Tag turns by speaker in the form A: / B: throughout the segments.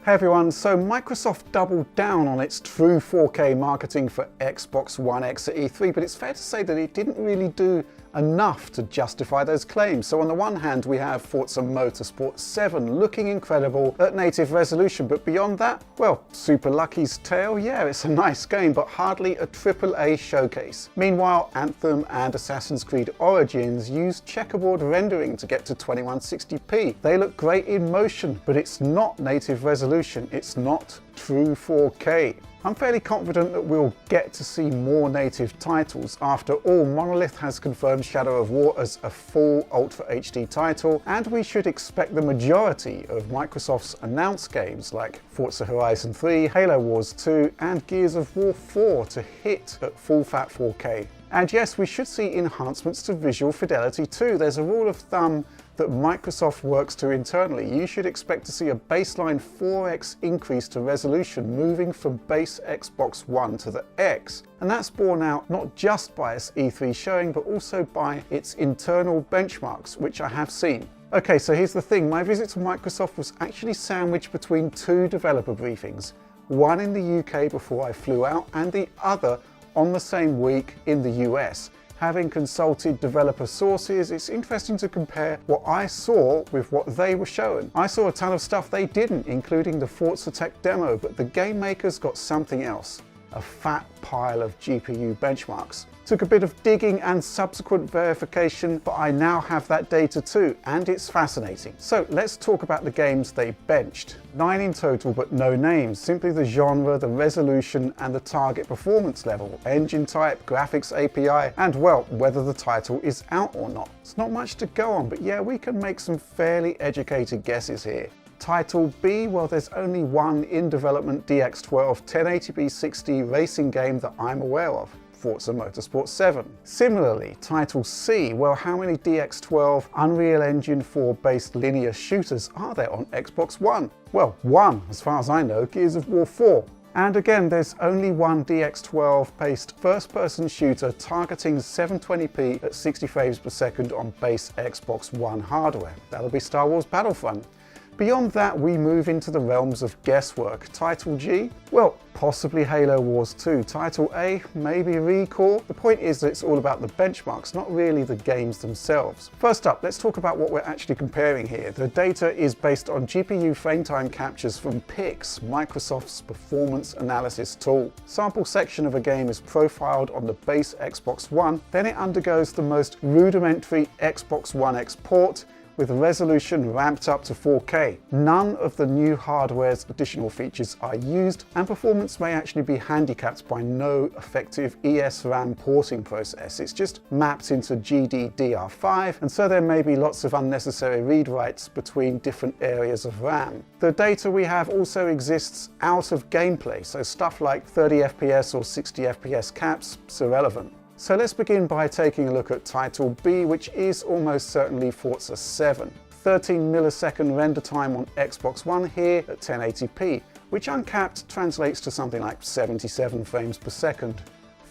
A: Hey everyone, so Microsoft doubled down on its true 4K marketing for Xbox One X at E3, but it's fair to say that it didn't really do enough to justify those claims. So on the one hand, we have Forza Motorsport 7 looking incredible at native resolution, but beyond that, well, Super Lucky's Tale, yeah, it's a nice game, but hardly a AAA showcase. Meanwhile, Anthem and Assassin's Creed Origins use checkerboard rendering to get to 2160p. They look great in motion, but it's not native resolution, it's not true 4K. I'm fairly confident that we'll get to see more native titles. After all, Monolith has confirmed Shadow of War as a full Ultra HD title, and we should expect the majority of Microsoft's announced games like Forza Horizon 3, Halo Wars 2 and Gears of War 4 to hit at full fat 4K. And yes, we should see enhancements to visual fidelity too. There's a rule of thumb that Microsoft works to internally. You should expect to see a baseline 4x increase to resolution moving from base Xbox One to the X. And that's borne out not just by its E3 showing, but also by its internal benchmarks, which I have seen. Okay, so here's the thing. My visit to Microsoft was actually sandwiched between two developer briefings. One in the UK before I flew out, and the other on the same week in the US. Having consulted developer sources, it's interesting to compare what I saw with what they were showing. I saw a ton of stuff they didn't, including the Forza Tech demo, but the game makers got something else. A fat pile of GPU benchmarks. Took a bit of digging and subsequent verification, but I now have that data too, and it's fascinating. So let's talk about the games they benched. 9 in total, but no names. Simply the genre, the resolution, and the target performance level, engine type, graphics API, and well, whether the title is out or not. It's not much to go on, but yeah, we can make some fairly educated guesses here. Title B, well, there's only one in development DX12 1080p 60 racing game that I'm aware of. Forza Motorsport 7. Similarly, Title C, well, how many DX12 Unreal Engine 4 based linear shooters are there on Xbox One? Well, one, as far as I know, Gears of War 4. And again, there's only one DX12 based first-person shooter targeting 720p at 60 frames per second on base Xbox One hardware. That'll be Star Wars Battlefront. Beyond that, we move into the realms of guesswork. Title G? Well, possibly Halo Wars 2. Title A? Maybe Recall. The point is that it's all about the benchmarks, not really the games themselves. First up, let's talk about what we're actually comparing here. The data is based on GPU frame time captures from PIX, Microsoft's performance analysis tool. Sample section of a game is profiled on the base Xbox One, then it undergoes the most rudimentary Xbox One X port, with resolution ramped up to 4K. None of the new hardware's additional features are used, and performance may actually be handicapped by no effective ESRAM porting process. It's just mapped into GDDR5, and so there may be lots of unnecessary read-writes between different areas of RAM. The data we have also exists out of gameplay, so stuff like 30 FPS or 60 FPS caps is irrelevant. So let's begin by taking a look at Title B, which is almost certainly Forza 7. 13 millisecond render time on Xbox One here at 1080p, which uncapped translates to something like 77 frames per second.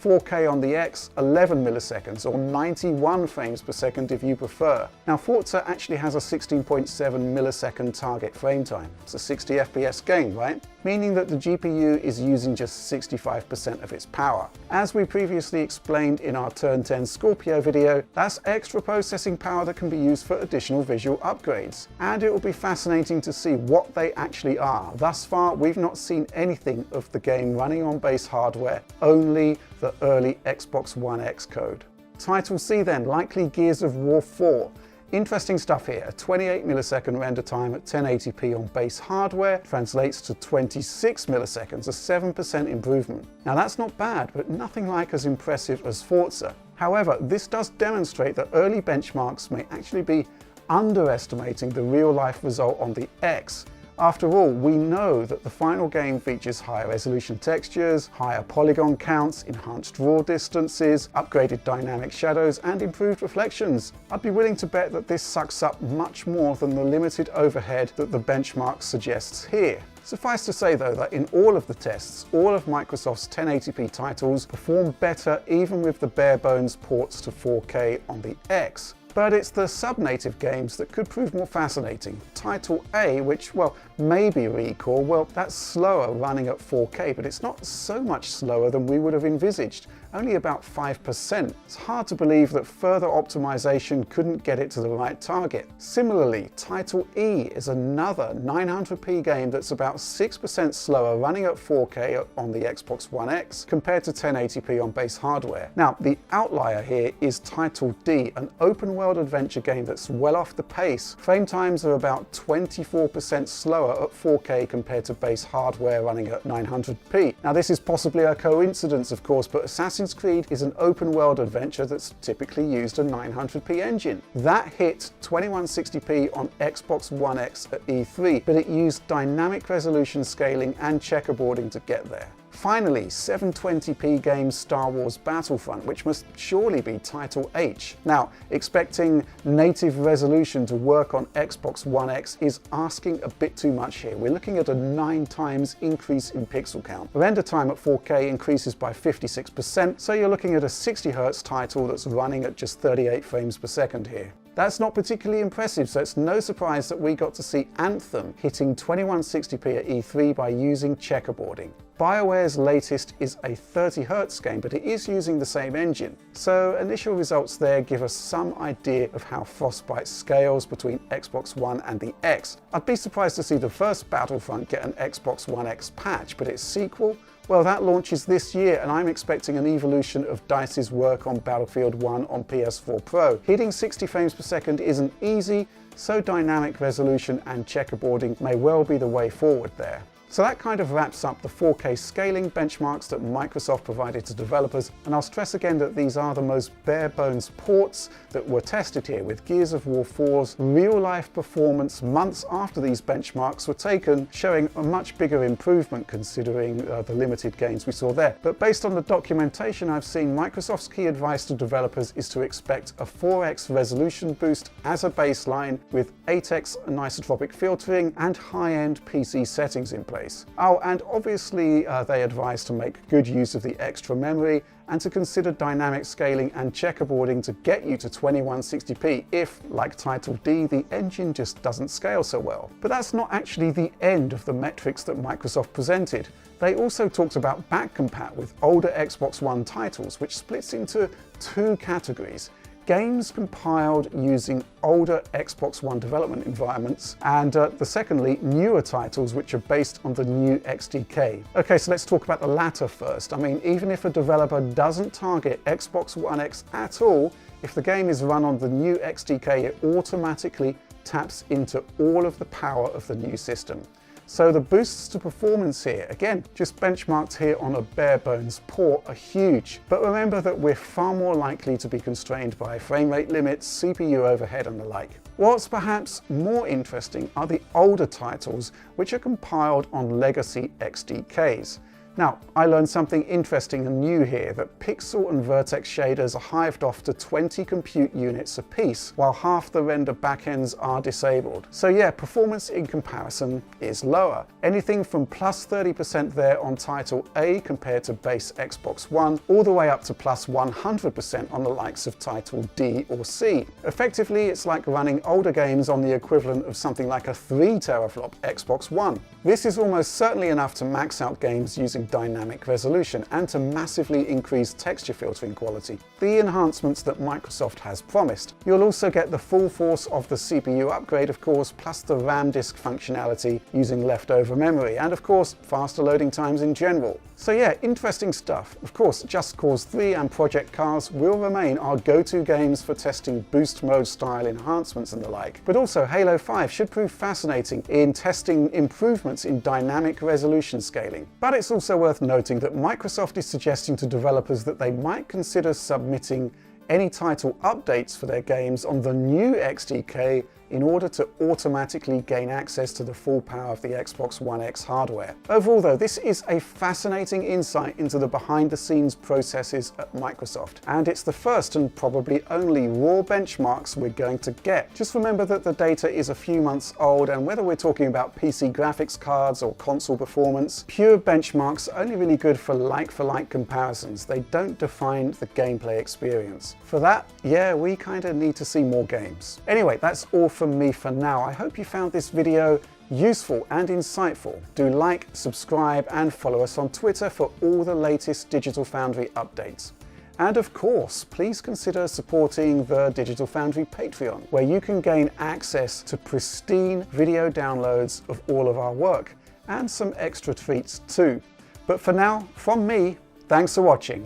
A: 4K on the X, 11 milliseconds, or 91 frames per second if you prefer. Now, Forza actually has a 16.7 millisecond target frame time. It's a 60 FPS game, right? Meaning that the GPU is using just 65% of its power. As we previously explained in our Turn 10 Scorpio video, that's extra processing power that can be used for additional visual upgrades. And it will be fascinating to see what they actually are. Thus far, we've not seen anything of the game running on base hardware, only the early Xbox One X code. Title C then, likely Gears of War 4. Interesting stuff here. A 28 millisecond render time at 1080p on base hardware translates to 26 milliseconds, a 7% improvement. Now that's not bad, but nothing like as impressive as Forza. However, this does demonstrate that early benchmarks may actually be underestimating the real-life result on the X. After all, we know that the final game features higher resolution textures, higher polygon counts, enhanced draw distances, upgraded dynamic shadows, and improved reflections. I'd be willing to bet that this sucks up much more than the limited overhead that the benchmark suggests here. Suffice to say though that in all of the tests, all of Microsoft's 1080p titles perform better even with the bare bones ports to 4K on the X. But it's the sub-native games that could prove more fascinating. Title A, which, well, maybe Recore, well, that's slower running at 4K, but it's not so much slower than we would have envisaged, only about 5%. It's hard to believe that further optimization couldn't get it to the right target. Similarly, Title E is another 900p game that's about 6% slower running at 4K on the Xbox One X compared to 1080p on base hardware. Now, the outlier here is Title D, an open-world adventure game that's well off the pace. Frame times are about 24% slower at 4K compared to base hardware running at 900p. Now, this is possibly a coincidence, of course, but Assassin's Creed is an open-world adventure that's typically used a 900p engine. That hit 2160p on Xbox One X at E3, but it used dynamic resolution scaling and checkerboarding to get there. Finally, 720p game Star Wars Battlefront, which must surely be Title H. Now, expecting native resolution to work on Xbox One X is asking a bit too much here. We're looking at a 9 times increase in pixel count. Render time at 4K increases by 56%, so you're looking at a 60Hz title that's running at just 38 frames per second here. That's not particularly impressive, so it's no surprise that we got to see Anthem hitting 2160p at E3 by using checkerboarding. BioWare's latest is a 30Hz game, but it is using the same engine. So initial results there give us some idea of how Frostbite scales between Xbox One and the X. I'd be surprised to see the first Battlefront get an Xbox One X patch, but its sequel, well, that launches this year, and I'm expecting an evolution of DICE's work on Battlefield 1 on PS4 Pro. Hitting 60 frames per second isn't easy, so dynamic resolution and checkerboarding may well be the way forward there. So that kind of wraps up the 4K scaling benchmarks that Microsoft provided to developers, and I'll stress again that these are the most bare bones ports that were tested here, with Gears of War 4's real-life performance months after these benchmarks were taken, showing a much bigger improvement considering the limited gains we saw there. But based on the documentation I've seen, Microsoft's key advice to developers is to expect a 4x resolution boost as a baseline, with 8x anisotropic filtering and high-end PC settings in place. Oh, and obviously they advise to make good use of the extra memory and to consider dynamic scaling and checkerboarding to get you to 2160p if, like Title D, the engine just doesn't scale so well. But that's not actually the end of the metrics that Microsoft presented. They also talked about backcompat with older Xbox One titles, which splits into 2 categories. Games compiled using older Xbox One development environments, and secondly, newer titles which are based on the new XDK. Okay, so let's talk about the latter first. I mean, even if a developer doesn't target Xbox One X at all, if the game is run on the new XDK, it automatically taps into all of the power of the new system. So the boosts to performance here, again, just benchmarked here on a bare bones port, are huge. But remember that we're far more likely to be constrained by frame rate limits, CPU overhead and the like. What's perhaps more interesting are the older titles which are compiled on legacy XDKs. Now, I learned something interesting and new here, that pixel and vertex shaders are hived off to 20 compute units apiece, while half the render backends are disabled. So yeah, performance in comparison is lower. Anything from plus 30% there on Title A compared to base Xbox One, all the way up to plus 100% on the likes of Title D or C. Effectively, it's like running older games on the equivalent of something like a 3 teraflop Xbox One. This is almost certainly enough to max out games using dynamic resolution and to massively increase texture filtering quality, the enhancements that Microsoft has promised. You'll also get the full force of the CPU upgrade, of course, plus the RAM disk functionality using leftover memory, and of course, faster loading times in general. So yeah, interesting stuff. Of course, Just Cause 3 and Project Cars will remain our go-to games for testing boost mode style enhancements and the like. But also Halo 5 should prove fascinating in testing improvements in dynamic resolution scaling. But it's also worth noting that Microsoft is suggesting to developers that they might consider submitting any title updates for their games on the new XDK in order to automatically gain access to the full power of the Xbox One X hardware. Overall though, this is a fascinating insight into the behind-the-scenes processes at Microsoft, and it's the first and probably only raw benchmarks we're going to get. Just remember that the data is a few months old, and whether we're talking about PC graphics cards or console performance, pure benchmarks are only really good for like-for-like comparisons. They don't define the gameplay experience. For that, yeah, we kind of need to see more games. Anyway, that's all from me for now. I hope you found this video useful and insightful. Do like, subscribe, and follow us on Twitter for all the latest Digital Foundry updates. And of course, please consider supporting the Digital Foundry Patreon, where you can gain access to pristine video downloads of all of our work, and some extra treats too. But for now, from me, thanks for watching.